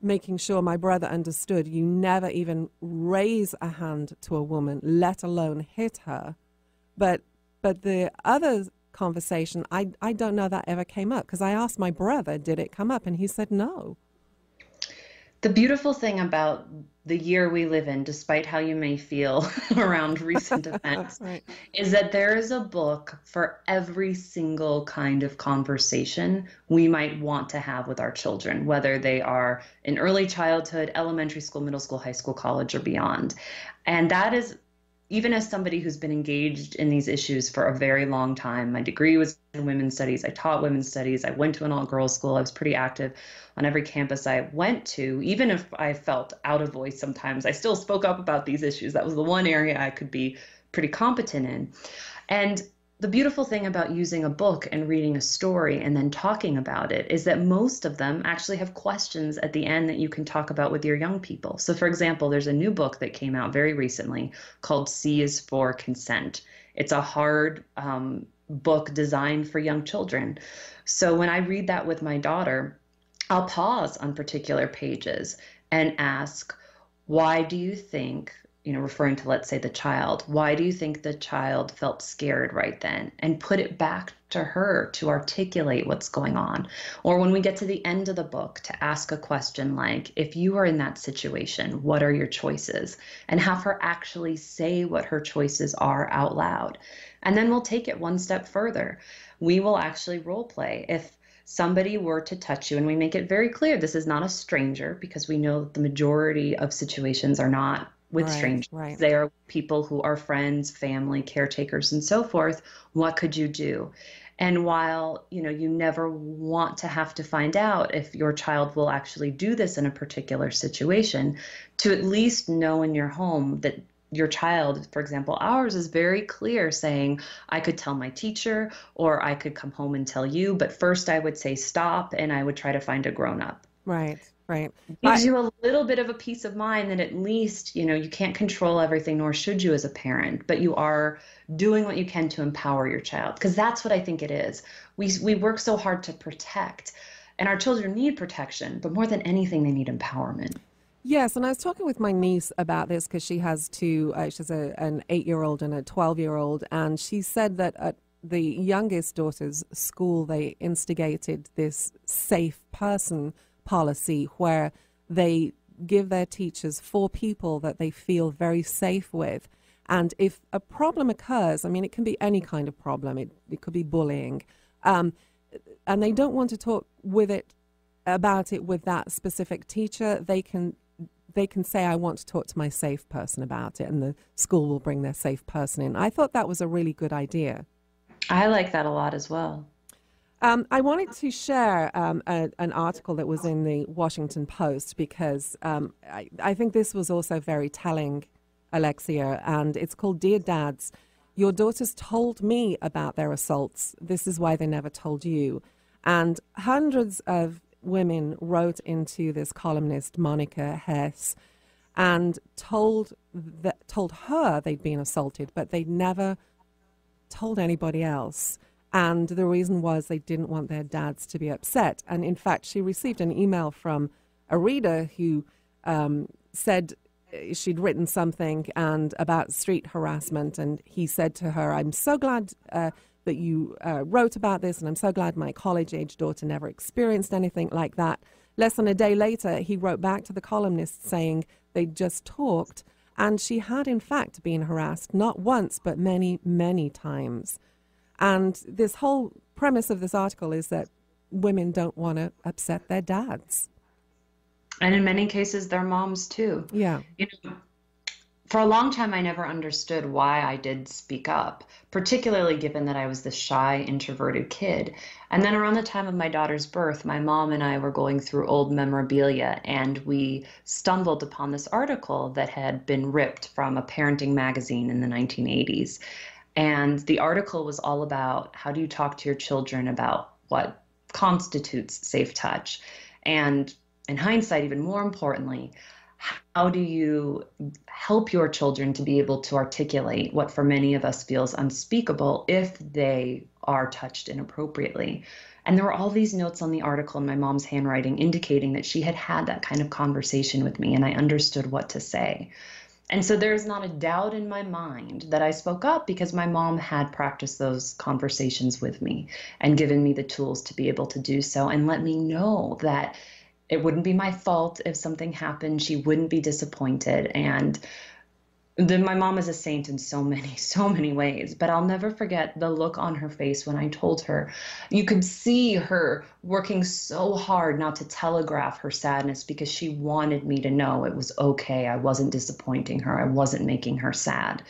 making sure my brother understood you never even raise a hand to a woman, let alone hit her. But the other conversation, I don't know that ever came up, because I asked my brother, did it come up? And he said no. The beautiful thing about the year we live in, despite how you may feel around recent events, right, is that there is a book for every single kind of conversation we might want to have with our children, whether they are in early childhood, elementary school, middle school, high school, college, or beyond. And that is, even as somebody who's been engaged in these issues for a very long time. My degree was in women's studies. I taught women's studies. I went to an all-girls school. I was pretty active on every campus I went to. Even if I felt out of voice sometimes, I still spoke up about these issues. That was the one area I could be pretty competent in. And the beautiful thing about using a book and reading a story and then talking about it is that most of them actually have questions at the end that you can talk about with your young people. So for example, there's a new book that came out very recently called C is for Consent. It's a hard book designed for young children. So when I read that with my daughter, I'll pause on particular pages and ask, why do you think, referring to, let's say, the child, why do you think the child felt scared right then? And put it back to her to articulate what's going on. Or when we get to the end of the book, to ask a question like, if you are in that situation, what are your choices? And have her actually say what her choices are out loud. And then we'll take it one step further. We will actually role play. If somebody were to touch you, and we make it very clear this is not a stranger, because we know that the majority of situations are not with strangers. Right. They are people who are friends, family, caretakers, and so forth. What could you do? And while, you never want to have to find out if your child will actually do this in a particular situation, to at least know in your home that your child, for example, ours is very clear saying, I could tell my teacher or I could come home and tell you, but first I would say stop and I would try to find a grown up. Right, right. Gives you a little bit of a peace of mind that at least, you can't control everything, nor should you as a parent, but you are doing what you can to empower your child. Because that's what I think it is. We work so hard to protect, and our children need protection, but more than anything, they need empowerment. Yes, and I was talking with my niece about this because she has two, she's an 8-year-old and a 12-year-old, and she said that at the youngest daughter's school, they instigated this safe person policy where they give their teachers 4 people that they feel very safe with. And if a problem occurs, I mean, it can be any kind of problem. It could be bullying. And they don't want to talk about it with that specific teacher. They can say, I want to talk to my safe person about it, and the school will bring their safe person in. I thought that was a really good idea. I like that a lot as well. I wanted to share an article that was in the Washington Post because I think this was also very telling, Alexia, and it's called Dear Dads, Your Daughters Told Me About Their Assaults. This is why they never told you. And hundreds of women wrote into this columnist, Monica Hess, and told her they'd been assaulted, but they'd never told anybody else. And the reason was they didn't want their dads to be upset. And in fact, she received an email from a reader who said she'd written something about street harassment. And he said to her, I'm so glad that you wrote about this, and I'm so glad my college-age daughter never experienced anything like that. Less than a day later, he wrote back to the columnist saying they'd just talked, and she had in fact been harassed, not once, but many, many times. And this whole premise of this article is that women don't want to upset their dads. And in many cases, their moms too. Yeah. For a long time, I never understood why I did speak up, particularly given that I was this shy, introverted kid. And then around the time of my daughter's birth, my mom and I were going through old memorabilia, and we stumbled upon this article that had been ripped from a parenting magazine in the 1980s. And the article was all about how do you talk to your children about what constitutes safe touch. And in hindsight, even more importantly, how do you help your children to be able to articulate what for many of us feels unspeakable if they are touched inappropriately? And there were all these notes on the article in my mom's handwriting indicating that she had had that kind of conversation with me, and I understood what to say. And so there's not a doubt in my mind that I spoke up because my mom had practiced those conversations with me and given me the tools to be able to do so and let me know that it wouldn't be my fault if something happened. She wouldn't be disappointed. And my mom is a saint in so many ways, but I'll never forget the look on her face when I told her. You could see her working so hard not to telegraph her sadness because she wanted me to know it was okay. I wasn't disappointing her. I wasn't making her sad.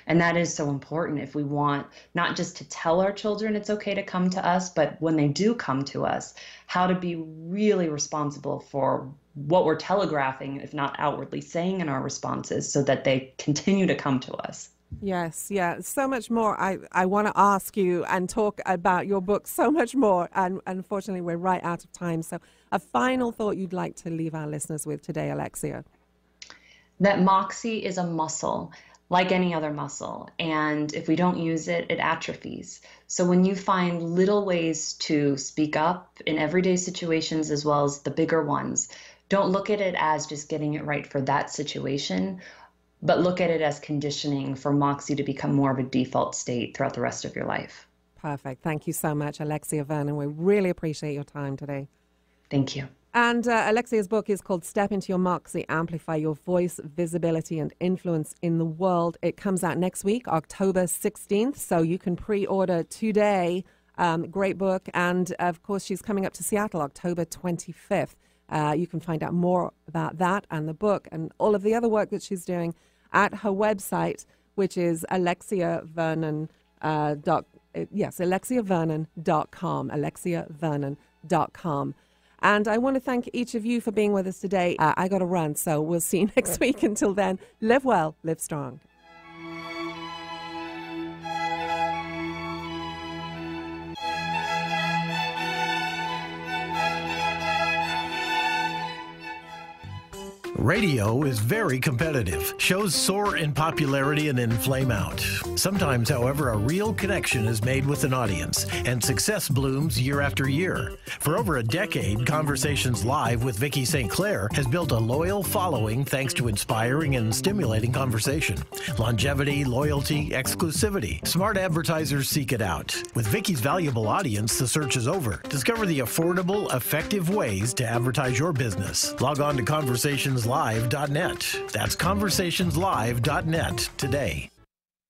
And that is so important if we want not just to tell our children it's okay to come to us, but when they do come to us, how to be really responsible for what we're telegraphing, if not outwardly saying in our responses, so that they continue to come to us. Yes, yeah, so much more. I want to ask you and talk about your book so much more, and unfortunately we're right out of time. So a final thought you'd like to leave our listeners with today, Alexia? That moxie is a muscle, like any other muscle, and if we don't use it, it atrophies. So when you find little ways to speak up in everyday situations as well as the bigger ones, don't look at it as just getting it right for that situation, but look at it as conditioning for moxie to become more of a default state throughout the rest of your life. Perfect. Thank you so much, Alexia Vernon. We really appreciate your time today. Thank you. And Alexia's book is called Step Into Your Moxie, Amplify Your Voice, Visibility and Influence in the World. It comes out next week, October 16th, so you can pre-order today. Great book. And, of course, she's coming up to Seattle, October 25th. You can find out more about that and the book and all of the other work that she's doing at her website, which is alexiavernon.com, alexiavernon.com. And I want to thank each of you for being with us today. I got to run, so we'll see you next week. Until then, live well, live strong. Radio is very competitive. Shows soar in popularity and then flame out. Sometimes, however, a real connection is made with an audience, and success blooms year after year. For over a decade, Conversations Live with Vicki St. Clair has built a loyal following thanks to inspiring and stimulating conversation. Longevity, loyalty, exclusivity. Smart advertisers seek it out. With Vicki's valuable audience, the search is over. Discover the affordable, effective ways to advertise your business. Log on to conversationslive.net. That's conversationslive.net today.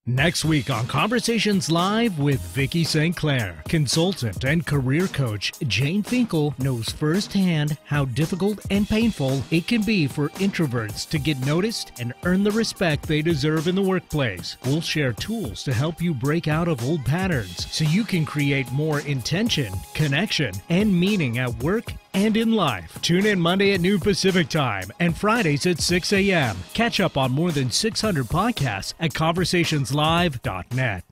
Next week on Conversations Live with Vicki St. Clair, consultant and career coach Jane Finkel knows firsthand how difficult and painful it can be for introverts to get noticed and earn the respect they deserve in the workplace. We'll share tools to help you break out of old patterns so you can create more intention, connection, and meaning at work and in life. Tune in Monday at noon Pacific Time and Fridays at 6 a.m. Catch up on more than 600 podcasts at conversationslive.net.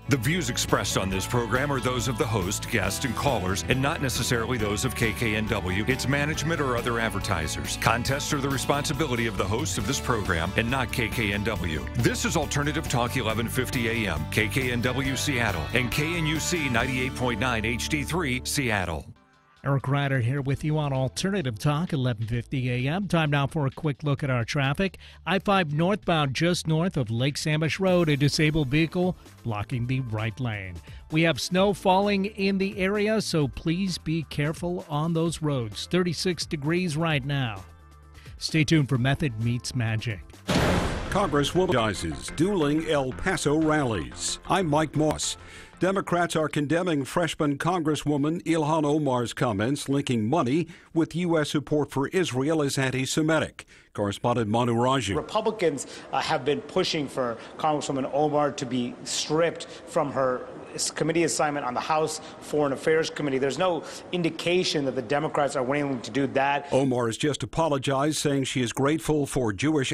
The views expressed on this program are those of the host, guests, and callers, and not necessarily those of KKNW, its management, or other advertisers. Contests are the responsibility of the host of this program and not KKNW. This is Alternative Talk 1150 AM, KKNW Seattle, and KNUC 98.9 HD3 Seattle. Eric Ryder here with you on Alternative Talk, 1150 a.m. Time now for a quick look at our traffic. I-5 northbound just north of Lake Samish Road, a disabled vehicle blocking the right lane. We have snow falling in the area, so please be careful on those roads. 36 degrees right now. Stay tuned for Method Meets Magic. Congresswoman organizes dueling El Paso rallies. I'm Mike Moss. Democrats are condemning freshman Congresswoman Ilhan Omar's comments linking money with U.S. support for Israel as anti-Semitic. Correspondent Manu Raju. Republicans have been pushing for Congresswoman Omar to be stripped from her committee assignment on the House Foreign Affairs Committee. There's no indication that the Democrats are willing to do that. Omar has just apologized, saying she is grateful for Jewish